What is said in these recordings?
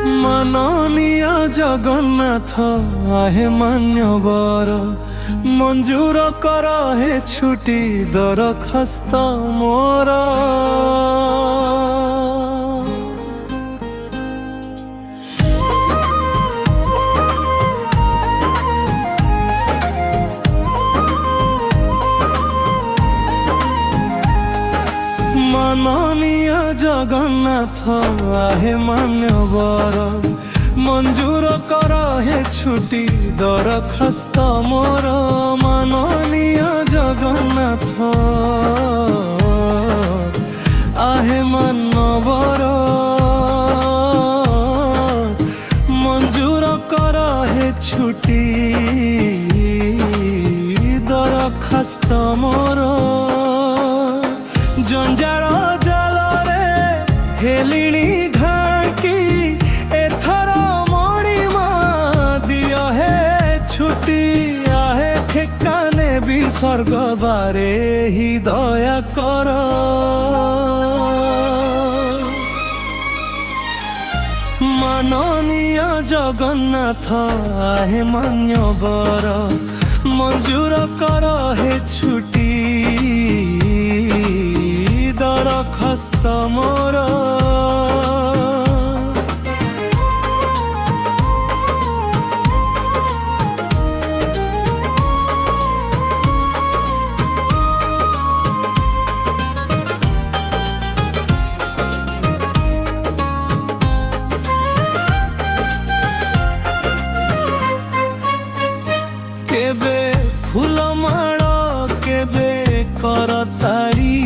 মাননীয় জগন্নাথ আহে মান্যবর মঞ্জুর কর হে ছুটি দরখাস্ত মোর। মাননীয় জগন্নাথ আহে মান্যবর মঞ্জুর কর হে ছুটি দরখাস্ত মোর। মাননীয় জগন্নাথ আহে মান্যবর মঞ্জুর কর হে ছুটি দরখাস্ত মোর। জঞ্জাଳ ଜାଲରେ ହେଲିଣି ଘାଙ୍କି ଏଥର ମଣିମା ଦିଅ ହେ ଛୁଟି ଆହେ ଠିକାନେ ବିସର୍ଗ ବାରେ ହି ଦୟା କର। মাননীয় জগন্নাথ আহে মান্যবর মঞ্জুর কর হে ছুটি দরখাস্ত মোর। কেবে ফুলমাଳ কেবে করতারি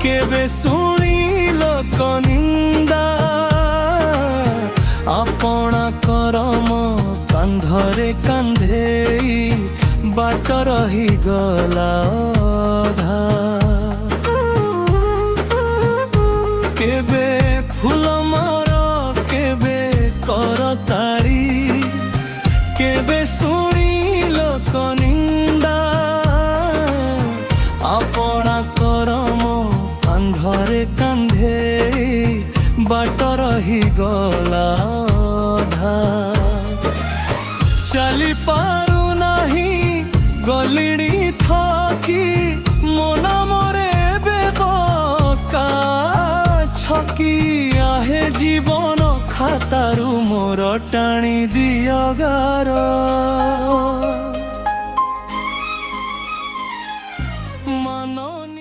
কেবে শুଣିল কনিন্দা আপনা করম কান্ধরে কান্ধেই বাଟ ରହିଗଲା ଅଧା। কেবে ফুলমাଳ কেবে করতারি কেবে শুଣିল কনিন্দা আপনা করম কান্ধরে কান্ধে বাଟ ରହିଗଲା ଅଧା। ଚାଲି ପାରୁନାହିଁ ଗଲିଣି ଥକି ମୋ ନାମରେ ବେବକା ଛକି ଆହେ ଜୀବନ ଖାତାରୁ ମୋର ଟାଣି ଦିଅ ଗାର। ମାନନୀୟ